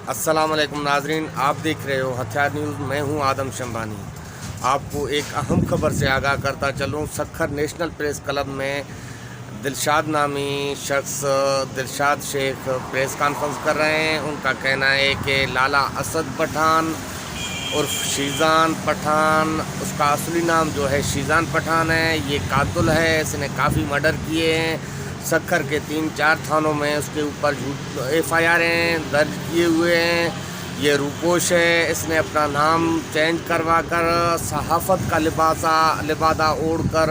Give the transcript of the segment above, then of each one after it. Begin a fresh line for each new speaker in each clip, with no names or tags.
السلام علیکم ناظرین، آپ دیکھ رہے ہو ہتھیار نیوز۔ میں ہوں آدم شمبانی۔ آپ کو ایک اہم خبر سے آگاہ کرتا چلوں۔ سکھر نیشنل پریس کلب میں دلشاد نامی شخص، دلشاد شیخ، پریس کانفرنس کر رہے ہیں۔ ان کا کہنا ہے کہ لالا اسد پٹھان عرف شیزان پٹھان، اس کا اصلی نام جو ہے شیزان پٹھان ہے، یہ قاتل ہے۔ اس نے کافی مرڈر کیے ہیں۔ سکھر کے 3-4 تھانوں میں اس کے اوپر FIR درج کیے ہوئے ہیں۔ یہ روپوش ہے۔ اس نے اپنا نام چینج کروا کر صحافت کا لبادہ اوڑھ کر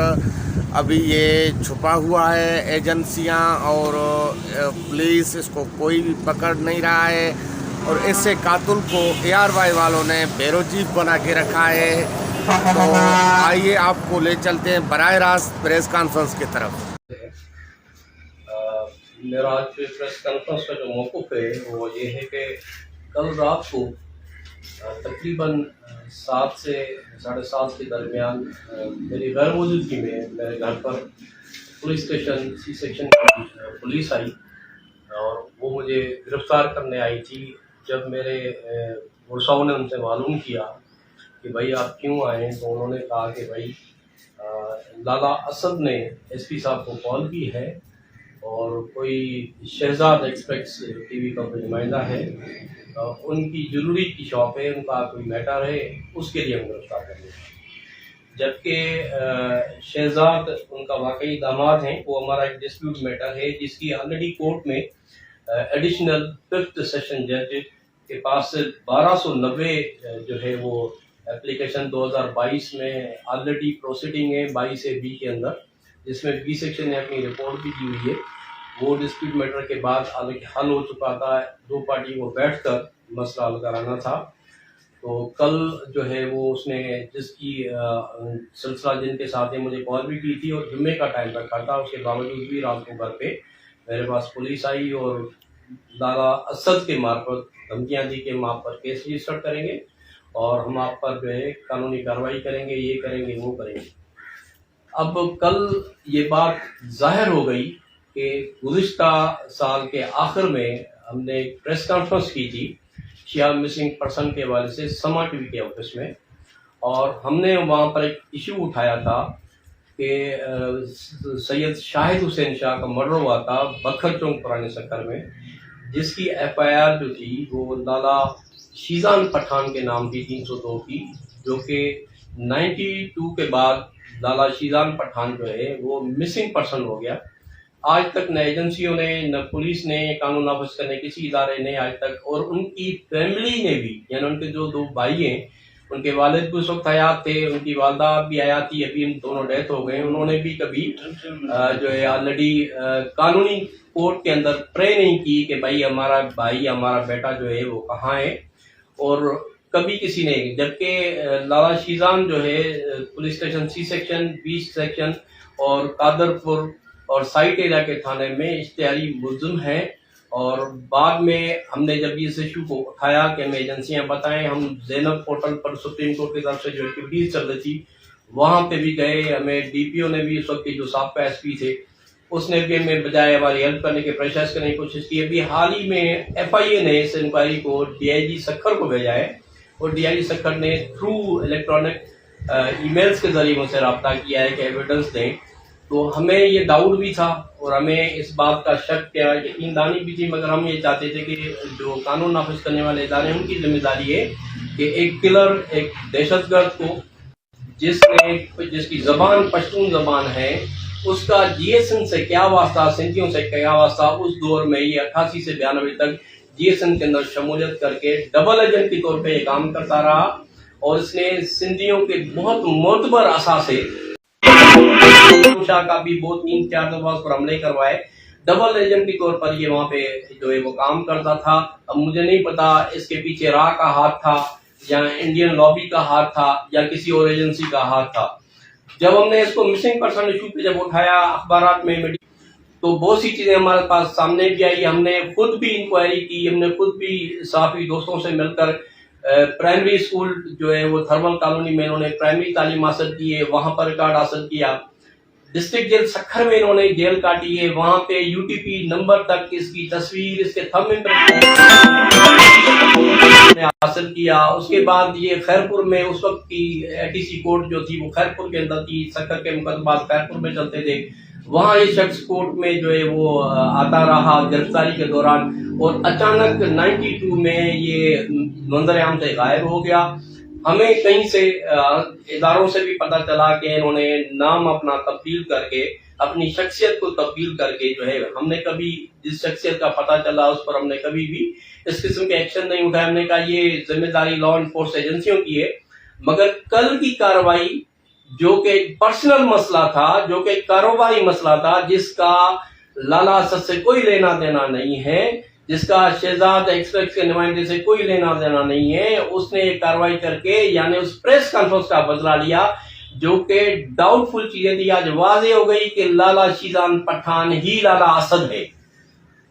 ابھی یہ چھپا ہوا ہے۔ ایجنسیاں اور پولیس اس کو کوئی بھی پکڑ نہیں رہا ہے، اور اس سے قاتل کو ARY والوں نے بیرو چیف بنا کے رکھا ہے۔ تو آئیے آپ کو لے چلتے ہیں براہ راست پریس کانفرنس کی طرف۔
میرا آج کے پریس کانفرنس کا جو موقف ہے وہ یہ ہے کہ کل رات کو تقریباً 7 سے 7:30 کے درمیان میری غیر موجودگی میں میرے گھر پر پولیس اسٹیشن C سیکشن کی پولیس آئی، اور وہ مجھے گرفتار کرنے آئی تھی۔ جب میرے ورثاؤں نے ان سے معلوم کیا کہ بھائی آپ کیوں آئے، تو انہوں نے کہا کہ بھائی لالا اسد نے SP صاحب کو کال کی ہے، اور کوئی شہزاد ایکسپریس TV کا کوئی نمائندہ ہے، ان کی جویلری کی شاپ ہے، ان کا کوئی میٹر ہے، اس کے لیے ہم گرفتار کر رہے ہیں۔ جبکہ شہزاد ان کا واقعی داماد ہیں، وہ ہمارا ایک ڈسپیوٹ میٹر ہے جس کی آلریڈی کورٹ میں ایڈیشنل 5th سیشن جج کے پاس سے 1290 جو ہے وہ اپلیکیشن 2022 میں آلریڈی پروسیڈنگ ہے 22A(B) کے اندر، جس میں B سیکشن نے اپنی رپورٹ بھی دی ہوئی ہے۔ وہ ڈسپیوٹ میٹر کے بعد حل ہو چکا تھا، دو پارٹی کو بیٹھ کر مسئلہ حل کرانا تھا۔ تو کل جو ہے وہ اس نے جس کی سلسلہ جن کے ساتھ مجھے کال بھی کی تھی اور جمعے کا ٹائم رکھا تھا، اس کے باوجود بھی رات کو گھر پہ میرے پاس پولیس آئی اور لالا اسد کے مارفت دھمکیاں دی کہ ہم آپ پر کیس رجسٹر کریں گے اور ہم آپ پر جو ہے قانونی کارروائی کریں گے، یہ کریں گے، وہ کریں گے۔ اب کل یہ بات ظاہر ہو گئی کہ گزشتہ سال کے آخر میں ہم نے ایک پریس کانفرنس کی تھی شیعہ مسنگ پرسن کے حوالے سے سما TV کے آفس میں، اور ہم نے وہاں پر ایک ایشو اٹھایا تھا کہ سید شاہد حسین شاہ کا مرڈر ہوا تھا بکھر چونک پرانے سکھر میں، جس کی FIR جو تھی وہ لالا شیزان پٹھان کے نام تھی 302 کی، جو کہ 92 کے بعد لالا شیزان پٹھان جو ہے وہ مسنگ پرسن ہو گیا۔ آج تک نہ ایجنسیوں نے، نہ پولیس نے، قانون نافذ کرنے کسی ادارے نے آج تک، اور ان کی فیملی نے بھی، یعنی ان کے جو 2 بھائی ہیں، ان کے والد بھی اس وقت حیات تھے، ان کی والدہ بھی حیات تھی، ابھی ان دونوں ڈیتھ ہو گئے، انہوں نے بھی کبھی جو ہے آلریڈی قانونی کورٹ کے اندر پرے نہیں کی کہ بھائی ہمارا بھائی، ہمارا بیٹا جو ہے وہ کہاں ہے، اور کبھی کسی نے۔ جبکہ لالا شیزان جو ہے police station C section, B section اور قادرپور اور سائٹ ایریا کے تھانے میں اشتہاری ملزم ہیں، اور بعد میں ہم نے جب اس ایشو کو اٹھایا کہ ہمیں ایجنسیاں بتائیں، ہم زینب پورٹل پر سپریم کورٹ کی طرف سے جو ایکٹیویٹیز چل رہی تھی وہاں پہ بھی گئے، ہمیں DPO نے بھی، اس وقت کے جو سابقہ SP تھے، اس نے بھی ہمیں بجائے ہماری ہیلپ کرنے کے پریشرائز کرنے کی کوشش کی۔ ابھی حال ہی میں FIA نے اس انکوائری کو DIG سکھر کو بھیجا ہے، اور DIG سکھر نے تھرو الیکٹرانک ای میلز کے ذریعے مجھ سے رابطہ کیا ہے کہ ایویڈنس دیں۔ تو ہمیں یہ ڈاؤٹ بھی تھا اور ہمیں اس بات کا شک کیا، یقین دانی بھی تھی، مگر ہم یہ چاہتے تھے کہ جو قانون نافذ کرنے والے ادارے ہیں ان کی ذمہ داری ہے کہ ایک کلر، ایک دہشت گرد کو جس کی زبان پشتون زبان ہے، اس کا GSN سے کیا واسطہ، سندھیوں سے کیا واسطہ، اس دور میں یہ 88 سے 92 تک GSN کے اندر شمولیت کر کے ڈبل ایجنٹ کے طور پہ یہ کام کرتا رہا، اور اس نے سندھیوں کے بہت معتبر اثاثے شاہ کا بھی 3-4 دفعہ اس پر حملے کروائے، ڈبل ایجنٹ کے طور پر یہ وہاں پہ جو ہے وہ کام کرتا تھا۔ اب مجھے نہیں پتا اس کے پیچھے راہ کا ہاتھ تھا یا انڈین لابی کا ہاتھ تھا یا کسی اور ایجنسی کا ہاتھ تھا۔ جب ہم نے اس کو مسنگ پرسن ایشو پہ جب اٹھایا اخبارات میں، تو بہت سی چیزیں ہمارے پاس سامنے بھی آئی۔ ہم نے خود بھی انکوائری کی، ہم نے خود بھی صحافی دوستوں سے مل کر پرائمری اسکول جو ہے وہ تھرمل کالونی میں انہوں نے پرائمری تعلیم حاصل کی ہے، وہاں پر ریکارڈ حاصل کیا۔ ڈسٹرکٹ جیل سکھر میں انہوں نے جیل کاٹی ہے، وہاں پہ UTP نمبر تک اس کی تصویر، اس کے تھم امپرنٹ ने हासिल किया। उसके बाद ये खैरपुर में उस वक्त की ATC कोर्ट जो थी वो खैरपुर के अंदर थी, सक्कर के मुकदमात खैरपुर में चलते थे, वहाँ ये शख्स कोर्ट में जो है वो आता रहा गिरफ्तारी के दौरान, और अचानक 92 में ये मंजर आम से गायब हो गया। हमें कहीं से इदारों से भी पता चला कि इन्होंने नाम अपना तब्दील करके, अपनी शख्सियत को तब्दील करके जो है, हमने कभी जिस शख्सियत का पता चला उस पर हमने कभी भी इस किस्म के एक्शन नहीं उठाए। हमने कहा ये जिम्मेदारी लॉ एनफोर्स एजेंसियों की है। मगर कल की कार्रवाई जो कि पर्सनल मसला था, जो कि कारोबारी मसला था, जिसका लाला असद से कोई लेना देना नहीं है, जिसका शहजाद एक्सप्रेस के नुमाइंदे से कोई लेना देना नहीं है, उसने ये कार्रवाई करके यानी उस प्रेस कॉन्फ्रेंस का बदला लिया जो कि डाउटफुल चीजें थी। आज वाज़ेह हो गई कि लाला शीजान पठान ही लाला असद है,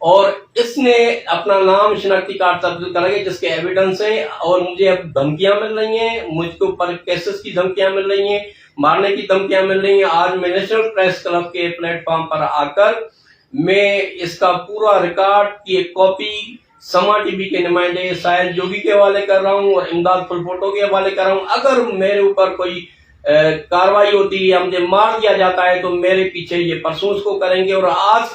और इसने अपना नाम शनाख्ती कार्ड तब्दील करेंगे जिसके एविडेंस है। और मुझे अब धमकियां मिल रही हैं, मुझके ऊपर केसेस की धमकियां मिल रही हैं, मारने की धमकियां मिल रही हैं। आज मैं नेशनल प्रेस क्लब के प्लेटफॉर्म पर आकर मैं इसका पूरा रिकॉर्ड की एक कॉपी समा टीवी के नुमाइंदे साहिल जोगी के हवाले कर रहा हूँ और इमदाद फुलफोटो के हवाले कर रहा हूँ। अगर मेरे ऊपर कोई कार्रवाई होती है या मुझे मार दिया जाता है तो मेरे पीछे ये परसूस को करेंगे। और आज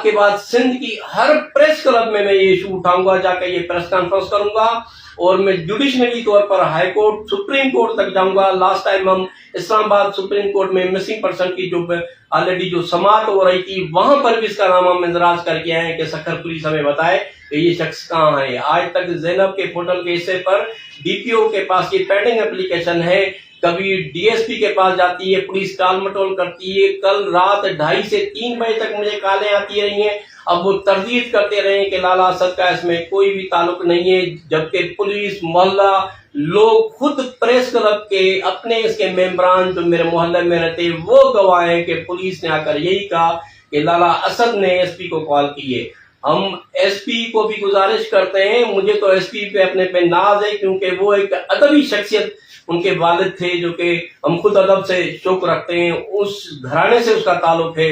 के बाद सिंध की हर प्रेस क्लब में मैं ये इशू उठाऊंगा, जाकर ये प्रेस कॉन्फ्रेंस करूंगा, और मैं जुडिशनरी तौर पर हाई कोर्ट, सुप्रीम कोर्ट तक जाऊंगा। लास्ट टाइम हम इस्लामाबाद सुप्रीम कोर्ट में मिसिंग पर्सन की जो ऑलरेडी जो समाअत हो रही थी, वहां पर भी इसका नाम हम इंदराज करके आए हैं कि सक्कर पुलिस हमें बताए कि ये शख्स कहाँ है। आज तक जैनब के होटल के हिस्से पर DPO के पास ये पेंडिंग एप्लीकेशन है, कभी DSP के पास जाती है, पुलिस टाल मटोल करती है। कल रात 2:30 से 3 बजे तक मुझे कॉलें आती रही हैं। अब वो तरदीद करते रहे कि लाला असद का इसमें कोई भी ताल्लुक नहीं है, जबकि पुलिस, मोहल्ला, लोग खुद प्रेस क्लब के अपने इसके मेंबरान जो मेरे मोहल्ले में रहते हैं वो गवाह हैं कि पुलिस ने आकर यही कहा कि लाला असद ने SP को कॉल की है। हम SP को भी गुजारिश करते हैं, मुझे तो SP पे अपने पे नाज है क्योंकि वो एक अदबी शख्सियत उनके वालिद थे जो कि हम खुद अदब से शौक रखते हैं, उस घराने से उसका ताल्लुक है।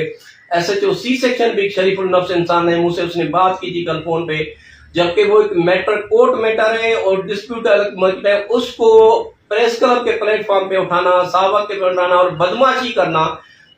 SHO C सेक्शन भी शरीफुल नफ्स इंसान है, मुझसे उसने बात की थी कल फोन पे, जबकि वो एक मैटर कोर्ट मैटर है और डिस्प्यूट अलग है, उसको प्रेस क्लब के प्लेटफॉर्म पे उठाना, साहबा के पे उठाना और बदमाशी करना।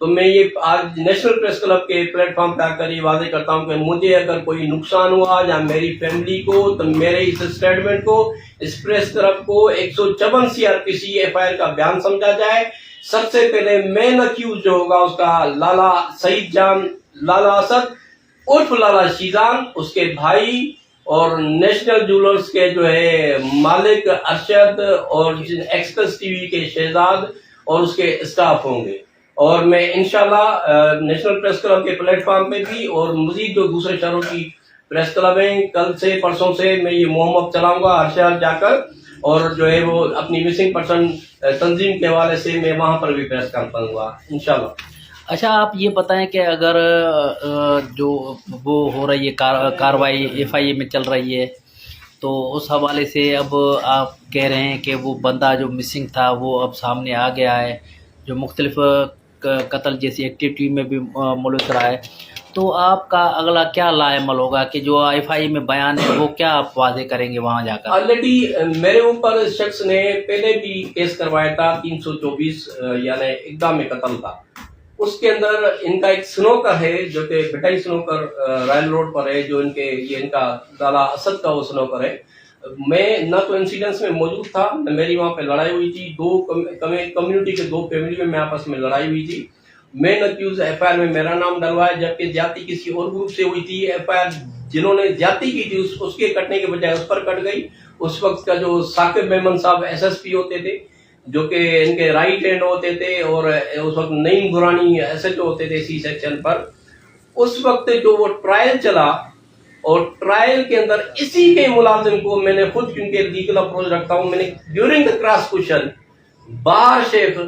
तो मैं ये आज नेशनल प्रेस क्लब के प्लेटफॉर्म पे आकर ये वादे करता हूँ कि मुझे अगर कोई नुकसान हुआ या मेरी फैमिली को, तो मेरे इस स्टेटमेंट को, इस प्रेस क्लब को 154 CRPC FIR का बयान समझा जाए। सबसे पहले मेन अक्यूज जो होगा उसका लाला सईद जान लाला असद उर्फ लाला शीजान, उसके भाई और नेशनल ज्वेलर्स के जो है मालिक अरशद और एक्सप्रेस टीवी के शहजाद और उसके स्टाफ होंगे। और मैं इंशाल्लाह नेशनल प्रेस क्लब के प्लेटफॉर्म पे भी और मजीद जो दूसरे शहरों की प्रेस क्लब हैं, कल से परसों से मैं ये मुहिम चलाऊंगा हर शहर जाकर, और जो है वो अपनी मिसिंग पर्सन तंजीम के हवाले से मैं वहां पर भी प्रेस कॉन्फ्रेंस करूंगा इंशाल्लाह।
अच्छा, आप ये बताएं कि अगर जो वो हो रही है कार्रवाई FIA में चल रही है, तो उस हवाले से अब आप कह रहे हैं कि वो बंदा जो मिसिंग था वो अब सामने आ गया है, जो मुख्तलिफ कत्ल जैसी एक्टिविटी में भी मुलव्वस रहा है, तो आपका अगला क्या लाएमल होगा कि जो FIA में बयान है वो क्या आप वाज़ेह करेंगे वहाँ जाकर?
ऑलरेडी मेरे ऊपर शख्स ने पहले भी केस करवाया था 324 यानी इक़दाम कत्ल था। उसके अंदर इनका एक स्नोकर है जो कि भटाई स्नोकर रॉयल रोड पर है, जो इनका लाला असद का वो स्नोकर है। मैं न तो इंसिडेंट्स में मौजूद था, न मेरी वहाँ पे लड़ाई हुई थी, दो कम्युनिटी के दो फैमिली में आपस में लड़ाई हुई थी। मेन अक्यूज FIR में मेरा नाम डलवाया, जबकि ज्यादती किसी और ग्रुप से हुई थी। FIR जिन्होंने ज्यादती की थी उसके कटने के बजाय उस पर कट गई। उस वक्त का जो साकिब मेमन साहब SSP होते थे, जो कि इनके राइट हैंड होते थे, और उस वक्त नईम गुरानी SHO होते थे C सेक्शन पर। उस वक्त जो वो ट्रायल चला, और ट्रायल के अंदर इसी के मुलाजिम को मैंने खुद, क्योंकि लीगल अप्रोच रखता हूं, मैंने ड्यूरिंग द क्रॉस क्वेश्चन बार शेख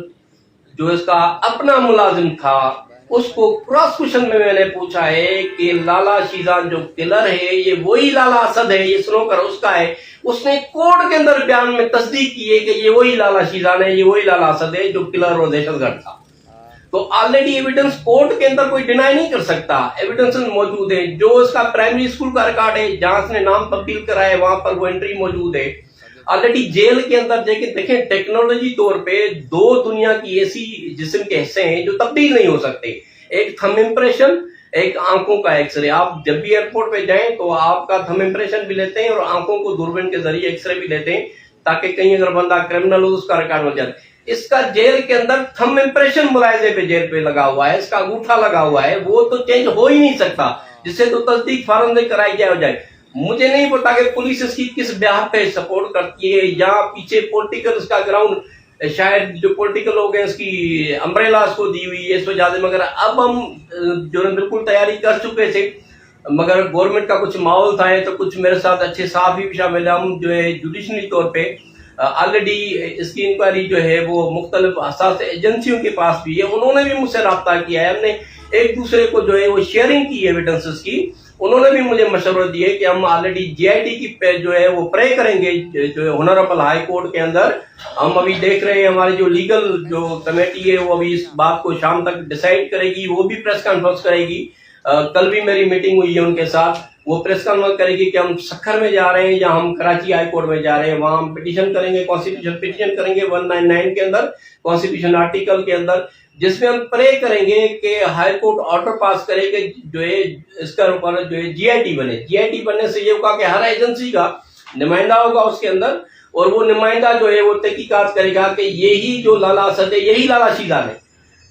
जो इसका अपना मुलाजिम था उसको क्रॉस क्वेश्चन में मैंने पूछा है कि लाला शीजान जो किलर है ये वही लाला असद है, ये स्नोकर उसका है। उसने कोर्ट के अंदर बयान में तस्दीक की है कि ये वही लाला शीजान है, ये वही लाला असद है जो किलर और दहशतगर्द था। तो ऑलरेडी एविडेंस कोर्ट के अंदर कोई डिनाई नहीं कर सकता, एविडेंस मौजूद है। जो उसका प्राइमरी स्कूल का रिकॉर्ड है जहां उसने नाम तब्दील करा है वहां पर वो एंट्री मौजूद है। ऑलरेडी जेल के अंदर देखें टेक्नोलॉजी तौर पे दो दुनिया की ऐसी जिस्म के हिस्से हैं जो तब्दील नहीं हो सकते, एक थंब इम्प्रेशन, एक आंखों का एक्सरे। आप जब भी एयरपोर्ट पे जाएं तो आपका थंब इम्प्रेशन भी लेते हैं और आंखों को दूरबीन के जरिए एक्सरे भी लेते हैं, ताकि कहीं अगर बंदा क्रिमिनल हो तो उसका रिकॉर्ड हो जाए। इसका जेल के अंदर थंब इम्प्रेशन मुलायजे पे जेल पे लगा हुआ है, इसका अंगूठा लगा हुआ है, वो तो चेंज हो ही नहीं सकता, जिससे तो तस्दीक फौरन से कराई जाए हो जाए। मुझे नहीं पता कि पुलिस इसकी किस ब्याह पे सपोर्ट करती है, या पीछे पॉलिटिकल इसका ग्राउंड, शायद जो पॉलिटिकल लोग हैं इसकी अम्ब्रेला इसको दी हुई है इस वजह से। मगर अब हम जो है बिल्कुल तैयारी कर चुके थे, मगर गवर्नमेंट का कुछ माहौल था तो कुछ मेरे साथ अच्छे साहब भी शामिल है। हम जो है जुडिशनरी तौर पे ऑलरेडी इसकी इंक्वायरी जो है वो मुख्तलिफ हसास एजेंसियों के पास भी है, उन्होंने भी मुझसे रब्ता किया है, हमने एक दूसरे को जो है वो शेयरिंग की एविडेंसेस की। उन्होंने भी मुझे मशवरा दिए कि हम ऑलरेडी जीआईडी की पे जो है वो प्रे करेंगे जो है ऑनरेबल हाई कोर्ट के अंदर। हम अभी देख रहे हैं हमारी जो लीगल जो कमेटी है वो अभी इस बात को शाम तक डिसाइड करेगी, वो भी प्रेस कॉन्फ्रेंस करेगी। कल भी मेरी मीटिंग हुई है उनके साथ, वो प्रेस कॉन्फ्रेंस करेगी कि हम सक्खर में जा रहे हैं या हम कराची हाई कोर्ट में जा रहे हैं, वहां हम पिटीशन करेंगे, कॉन्स्टिट्यूशन पिटीशन करेंगे 199 के अंदर, कॉन्स्टिट्यूशन आर्टिकल के अंदर, जिसमें हम प्रे करेंगे कि हाई कोर्ट ऑर्डर पास करे कि जो है इसका ऊपर जो है जीआईटी बने। जीआईटी बनने से ये होगा कि हर एजेंसी का नुमाइंदा होगा उसके अंदर, और वो नुमाइंदा जो है वो तहकीकात करेगा कि यही जो लाला असद है यही लाला शीजान है।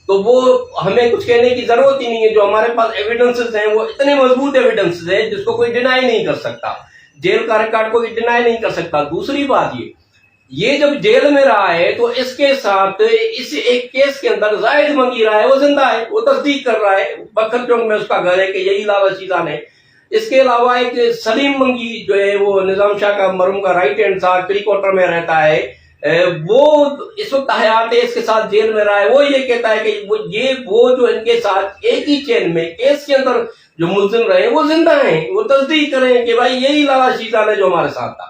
तो वो हमें कुछ कहने की जरूरत ही नहीं है, जो हमारे पास एविडेंसेस हैं वो इतने मजबूत एविडेंसेस हैं जिसको कोई डिनाई नहीं कर सकता, जेल का रिकॉर्ड कोई डिनाई नहीं कर सकता। दूसरी बात ये जब जेल में रहा है तो इसके साथ इस एक केस के अंदर जाहिद मंगी रहा है, वो जिंदा है, वो तस्दीक कर रहा है, बखर चौक में उसका घर है कि यही लाला शीजान है। इसके अलावा एक सलीम मंगी जो है वो निजाम शाह का मरहूम का राइट हैंड था, क्री क्वार्टर में रहता है, वो इस वक्त हयात है, इसके साथ जेल में रहा है। वो ये कहता है कि वो जो इनके साथ एक ही चेन में केस के अंदर जो मुलजिम रहे वो जिंदा हैं, वो तस्दीक करें कि भाई यही लाला शीजान है जो हमारे साथ था।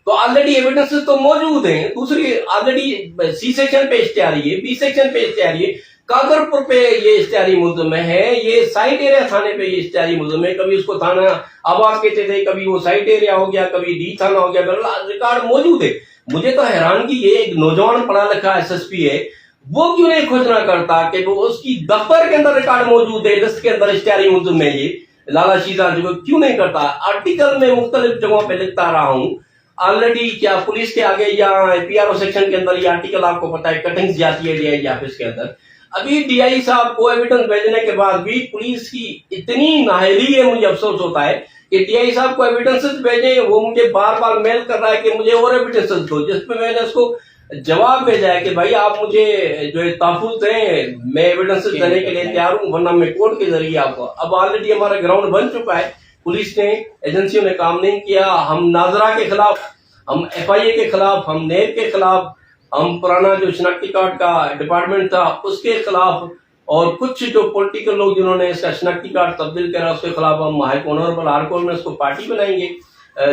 तो ऑलरेडी एविडेंसेस तो मौजूद हैं। दूसरी ऑलरेडी सी सेक्शन पे इश्तिहारी है, बी सेक्शन पे इश्तिहारी है, कादरपुर पे ये इश्तिहारी मुलजिम है, ये साइट एरिया थाने पे ये इश्तिहारी मुलजिम है, कभी उसको थाना आवाज कहते थे, कभी वो साइट एरिया हो गया, कभी डी थाना हो गया, रिकॉर्ड मौजूद है। मुझे तो हैरानगी ये एक नौजवान पढ़ा लिखा एसएसपी है, वो क्यों नहीं खोजना करता कि वो उसकी दफ्तर के अंदर रिकॉर्ड मौजूद है, लिस्ट के अंदर इश्तिहारी मुलजिम है ये लाला शीजान, जो क्यों नहीं करता। आर्टिकल में मुख्तलिफ जगहों पे लिखता रहा हूं ऑलरेडी, क्या पुलिस के आगे या पीआरओ सेक्शन के अंदर ये आर्टिकल आपको पता है कटिंग्स जाती है डीआई ऑफिस के अंदर। अभी डीआई साहब को एविडेंस भेजने के बाद भी पुलिस की इतनी नाहली है, मुझे अफसोस होता है कि डीआई साहब को एविडेंसेस भेजे, वो मुझे बार बार मेल कर रहा है कि मुझे और एविडेंसेस दो, जिसमें मैंने उसको जवाब भेजा है कि भाई आप मुझे जो है तहफुज़ दें, मैं एविडेंसेस देने के लिए तैयार हूं, वरना मैं कोर्ट के जरिए आपको। अब ऑलरेडी हमारा ग्राउंड बन चुका है, पुलिस ने एजेंसियों ने काम नहीं किया। हम नाजरा के खिलाफ, हम एफआईए के खिलाफ, हम नेब के खिलाफ, हम पुराना जो शनाख्ती कार्ड का डिपार्टमेंट था उसके खिलाफ, और कुछ जो पॉलिटिकल लोग जिन्होंने इसका शनाख्ती कार्ड तब्दील करा उसके खिलाफ हम ऑनरेबल हाई कोर्ट में इसको पार्टी बनाएंगे,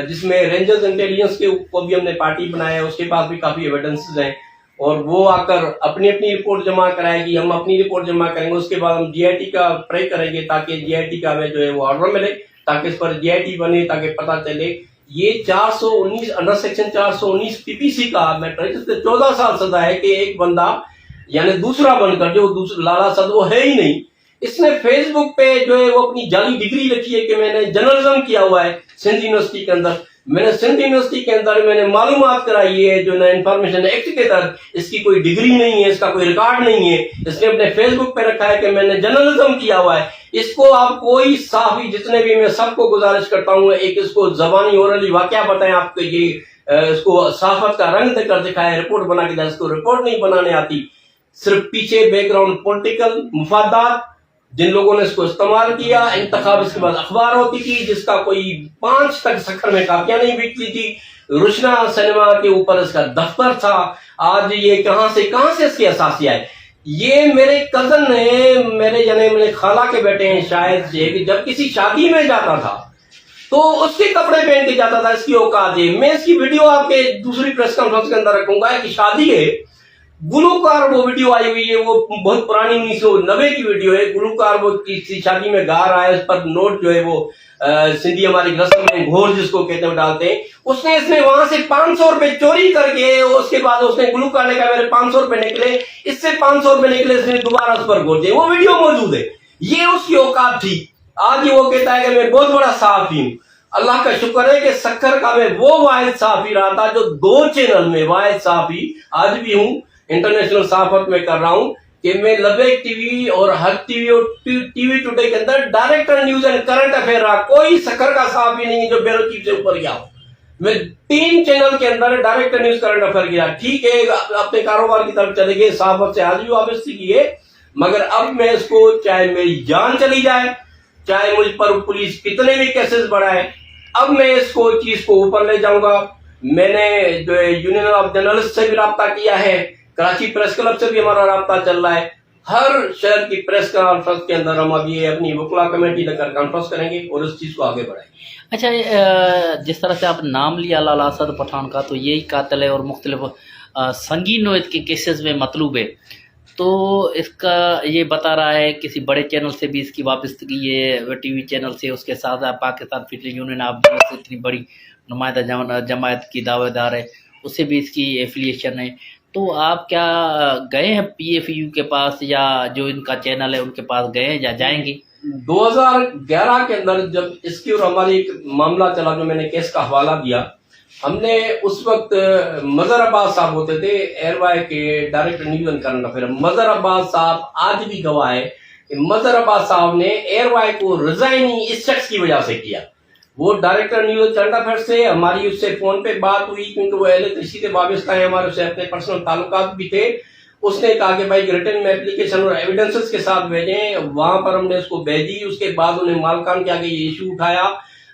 जिसमें रेंजर्स इंटेलिजेंस के को भी हमने पार्टी बनाया है, उसके पास भी काफी एविडेंसेस हैं, और वो आकर अपनी अपनी रिपोर्ट जमा कराएगी, हम अपनी रिपोर्ट जमा करेंगे। उसके बाद हम जीआईटी का प्रे करेंगे ताकि जीआईटी का हमें जो है वो ऑर्डर मिले, ताकि इस पर जीआईटी बने, ताकि पता चले ये 419 अंडर सेक्शन 419 पीपीसी का मैं 14 साल सजा है कि एक बंदा यानी दूसरा बनकर, जो दूसरा लाला सद वो है ही नहीं, इसने फेसबुक पे जो है वो अपनी जाली डिग्री रखी है कि मैंने जर्नलिज्म किया हुआ है सिंध यूनिवर्सिटी के अंदर। मैंने सिंध यूनिवर्सिटी के अंदर मैंने मालूमात कराई है जो ना इंफॉर्मेशन एक्ट के तहत, इसकी कोई डिग्री नहीं है, इसका कोई रिकॉर्ड नहीं है, इसने अपने फेसबुक पे रखा है कि मैंने जर्नलिज्म किया हुआ है। इसको आप कोई साफी जितने भी, मैं सबको गुजारिश करता हूँ, एक इसको जबानी ओरली वाकया बताएं, आपको ये इसको साफत का रंग देकर दिखाएं, रिपोर्ट बना के जाए। इसको रिपोर्ट नहीं बनाने आती, सिर्फ पीछे बैकग्राउंड पॉलिटिकल मुफादात, जिन लोगों ने इसको इस्तेमाल किया। इंतखाब इसके बाद अखबार होती थी जिसका कोई 5 तक सक्खर में कापियां नहीं बिकती थी, रुशना सिनेमा के ऊपर इसका दफ्तर था। आज ये कहां से इसकी असासिया है। ये मेरे कजन है, मेरे खाला के बेटे हैं शायद से, जब किसी शादी में जाता था तो उसके कपड़े पहन के जाता था, इसकी औकात है। मैं इसकी वीडियो आपके दूसरी प्रेस कॉन्फ्रेंस के अंदर रखूंगा कि शादी है गुलूकार वो वीडियो आई हुई है, वो बहुत पुरानी 1990 की वीडियो है। गुलूकार वो किसी शादी में गा रहा है, उस पर नोट जो है वो सिंधी हमारी रस्म में घोर जिसको कहते हैं डालते हैं। उसने इसमें वहां से 500 रुपए चोरी करके उसके बाद उसने गुलूकार ने कहा मेरे 500 रुपए निकले, इससे 500 रुपए निकले, इसने दोबारा उस पर घोर दिए। वो वीडियो मौजूद है, ये उसकी औकात थी। आज वो कहता है कि मैं बहुत बड़ा सहाफी हूँ। अल्लाह का शुक्र है कि सक्खर का मैं वो वाहिद सहाफी रहा था जो 2 चैनल में वाहिद सहाफी आज भी हूँ, इंटरनेशनल सहाफत में कर रहा हूँ कि मैं लबैक टीवी और हर टीवी और टीवी टुडे के अंदर director news and current affair रहा। कोई सक्खर का सहाफी नहीं है जो ब्यूरो चीफ से ऊपर गया हो। मैं 3 चैनल के अंदर डायरेक्टर न्यूज करंट अफेयर गया। ठीक है, अपने कारोबार की तरफ चले गए, सहाफत से आज भी वापसी की है, मगर अब मैं इसको चाहे मेरी जान चली जाए, चाहे मुझ पर पुलिस कितने भी केसेस बढ़ाए, अब मैं इसको चीज को ऊपर ले जाऊंगा। मैंने जो है यूनियन ऑफ जर्नलिस्ट से भी राब्ता किया है, कराची प्रेस क्लब से भी हमारा राब्ता चल रहा है। हर शहर की प्रेस कॉन्फ्रेंस के अंदर हम अब ये अपनी वकला कमेटी लेकर कॉन्फ्रेंस करेंगे और इस चीज को आगे बढ़ाएंगे।
अच्छा, जिस तरह से आप नाम लिया लाला असद पठान का, तो यही कातिल है और मुख्तलिफ संगीन नोयत के केसेस में मतलूब है, तो इसका ये बता रहा है किसी बड़े चैनल से भी इसकी वापसी है, टीवी चैनल से, उसके साथ पाकिस्तान फिल्म यूनियन आप इतनी बड़ी नुमाइंदा जमायत की दावेदार है, उससे भी इसकी एफिलिएशन है। तो आप क्या गए हैं PFU के पास या जो इनका चैनल है उनके पास गए हैं या जाएंगे?
2011 के अंदर जब इसकी और हमारी एक मामला चला, जो मैंने केस का हवाला दिया, हमने उस वक्त मजहर अब्बास साहब होते थे एयरवाई के director news and current affair. Mazhar Abbas साहब आज भी गवाह है कि मजहर अब्बास साहब ने एयरवाई को रिजाइन ही इस शख्स की वजह से किया। वो डायरेक्टर न्यूज करंट अफेयर से हमारी उससे फोन पे बात हुई, क्योंकि वो अहले कृषि से वाबस्ता है, हमारे उससे अपने पर्सनल ताल्लुकात भी थे। उसने कहा कि भाई रिटर्न में एप्लीकेशन और एविडेंसेस के साथ भेजें, वहां पर हमने उसको भेजी। उसके बाद उन्हें मालकान के आगे ये इशू उठाया,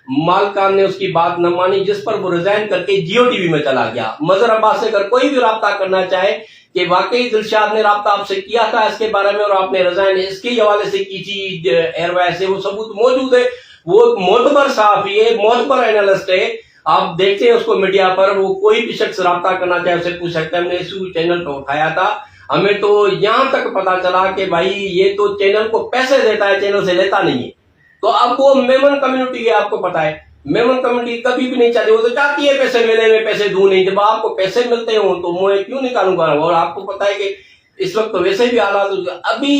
मालकान ने उसकी बात न मानी, जिस पर वो रिजाइन करके जियो टीवी में चला गया। मजहर अब्बास से अगर कोई भी राब्ता करना चाहे कि वाकई दिलशाद ने राब्ता आपसे किया था इसके बारे में और आपने रिजाइन इसके हवाले से की थी एयरवाई से, वो सबूत मौजूद है। वो मोतबर सहाफी है, मोतबर एनालिस्ट है, आप देखते हैं उसको मीडिया पर। वो कोई भी शख्स राब्ता करना चाहे उसे पूछ सकता है। हमने इशू चैनल पर उठाया था। हमें तो यहां तक पता चला कि भाई ये तो चैनल को पैसे देता है, चैनल से लेता नहीं है। तो अब वो मेमन कम्युनिटी है, आपको पता है मेमन कम्युनिटी कभी भी नहीं चाहती, वो तो चाहती है पैसे मिले, मैं पैसे दूं नहीं। जब आपको पैसे मिलते हो तो मैं क्यों निकालूंगा। और आपको पता है कि इस वक्त तो वैसे भी हालात, अभी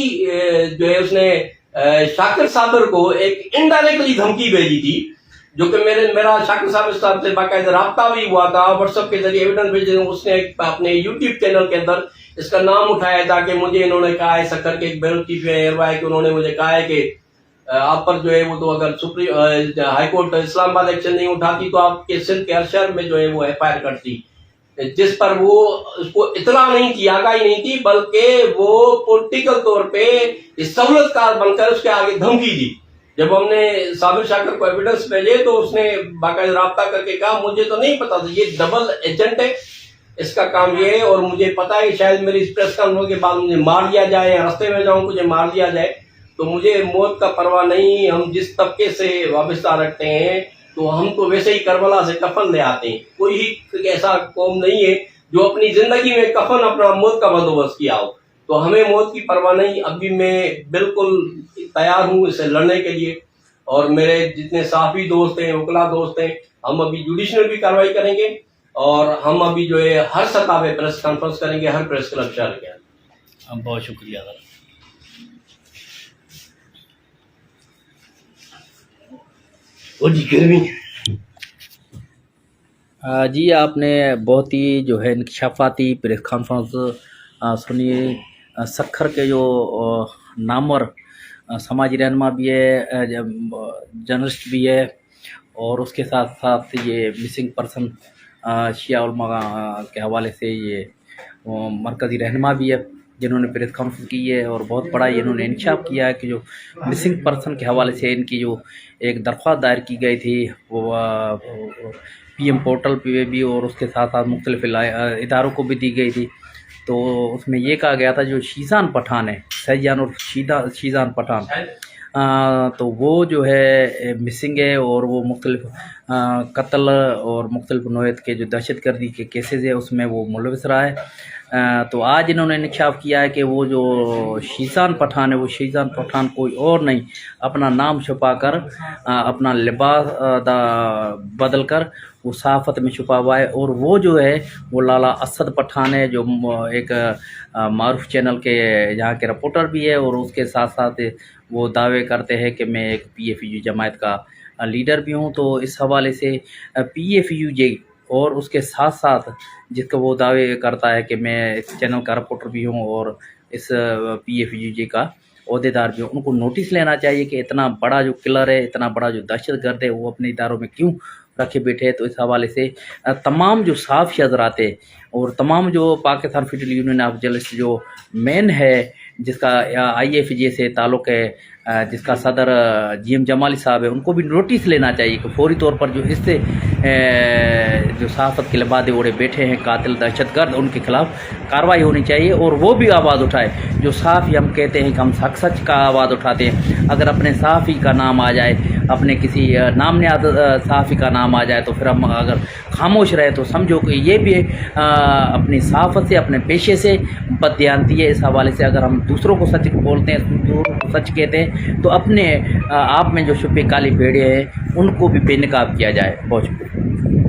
जो है उसने शाकिर साबर को एक इनडायरेक्टली धमकी भेजी थी, जो कि मेरा शाकिर साहब से बाकायदा राब्ता भी हुआ था, व्हाट्सएप के जरिए एविडेंस भेजे। उसने अपने यूट्यूब चैनल के अंदर इसका नाम उठाया था कि मुझे इन्होंने कहा है, सक्खर के एक बैरन चीफ एयरवाई के, उन्होंने मुझे कहा है कि आप पर जो है वो तो अगर सुप्रीम हाईकोर्ट इस्लामाबाद एक्शन नहीं उठाती तो आपके सिंध के हर शहर में जो है वो FIR करती, जिस पर वो उसको इतला नहीं थी, आगाही नहीं थी, बल्कि वो पॉलिटिकल तौर पे सहूलतकार बनकर उसके आगे धमकी दी। जब हमने साबिर शाकिर को एविडेंस भेजे तो उसने बाकायदा राब्ता करके कहा मुझे तो नहीं पता था, ये डबल एजेंट है, इसका काम ये है, और मुझे पता है शायद मेरी इस प्रेस कॉन्फ्रेंस के बाद मुझे मार दिया जाए या रास्ते में जाऊं मुझे मार दिया जाए, तो मुझे मौत का परवाह नहीं। हम जिस तबके से वाबस्ता रखते हैं तो हम तो वैसे ही करबला से कफन ले आते हैं। कोई ही ऐसा कौम नहीं है जो अपनी जिंदगी में कफन अपना मौत का बंदोबस्त किया हो, तो हमें मौत की परवाह नहीं। अभी मैं बिल्कुल तैयार हूँ इससे लड़ने के लिए, और मेरे जितने साफी दोस्त हैं, वकला दोस्त हैं, हम अभी जुडिशनल भी कार्रवाई करेंगे, और हम अभी जो है हर सतह पे प्रेस कॉन्फ्रेंस करेंगे, हर प्रेस क्लब शहर के अंदर।
बहुत शुक्रिया। जी, आपने बहुत ही जो है इंकशाफाती प्रेस कॉन्फ्रेंस सुनी। सक्खर के जो नामवर समाजी रहनुमा भी है, जर्नलिस्ट भी है, और उसके साथ साथ ये मिसिंग पर्सन शिया उलमा के हवाले से ये मरकज़ी रहनुमा भी है, जिन्होंने प्रेस कॉन्फ्रेंस की है और बहुत बड़ा इन्होंने इंकशाफ किया है कि जो मिसिंग पर्सन के हवाले से इनकी जो एक दरख्वास्त दायर की गई थी वो PM पोर्टल पे भी और उसके साथ साथ मुख्तलिफ इदारों को भी दी गई थी। तो उसमें ये कहा गया था जो शीजान पठान है, सैजान और शीजान पठान, تو وہ جو ہے مسنگ ہے، اور وہ مختلف قتل اور مختلف نوعیت کے جو دہشت گردی کے کیسز ہے اس میں وہ ملوث رہا ہے۔ تو آج انہوں نے انکشاف کیا ہے کہ وہ جو شیزان پٹھان ہے، وہ شیزان پٹھان کوئی اور نہیں، اپنا نام چھپا کر اپنا لباس بدل کر وہ صحافت میں چھپا ہوا ہے، اور وہ جو ہے وہ لالا اسد پٹھان ہے، جو ایک معروف چینل کے یہاں کے رپورٹر بھی ہے، اور اس کے ساتھ ساتھ وہ دعوے کرتے ہیں کہ میں ایک پی ایف یو جماعت کا لیڈر بھی ہوں۔ تو اس حوالے سے پی ایف یو جے اور اس کے ساتھ ساتھ جس کا وہ دعوے کرتا ہے کہ میں اس چینل کا رپورٹر بھی ہوں اور اس پی ایف یو جے کا عہدے دار بھی ہوں، ان کو نوٹس لینا چاہیے کہ اتنا بڑا جو کلر ہے، اتنا بڑا جو دہشت گرد ہے، وہ اپنے اداروں میں کیوں رکھے بیٹھے ہیں۔ تو اس حوالے سے تمام جو صحافی حضرات ہیں اور تمام جو Pakistan federal union of journalist جو مین ہے، جس کا آئی ایف جے سے تعلق ہے، جس کا صدر جی ایم جمالی صاحب ہے، ان کو بھی نوٹس لینا چاہیے کہ فوری طور پر جو اس سے جو صحافت کے لبادے اوڑے بیٹھے ہیں قاتل دہشت گرد، ان کے خلاف کارروائی ہونی چاہیے، اور وہ بھی آواز اٹھائے۔ جو صحافی ہم کہتے ہیں کہ ہم حق سچ کا آواز اٹھاتے ہیں، اگر اپنے صحافی کا نام آ جائے، اپنے کسی نام نہاد صحافی کا نام آ جائے، تو پھر ہم اگر خاموش رہے تو سمجھو کہ یہ بھی اپنی صحافت سے، اپنے پیشے سے بددیانتی ہے۔ اس حوالے سے اگر ہم دوسروں کو سچ بولتے ہیں، دوسروں کو سچ کہتے ہیں، تو اپنے آپ میں جو چھپے کالی بھیڑے ہیں ان کو بھی بے نقاب کیا جائے۔ بہت شکریہ۔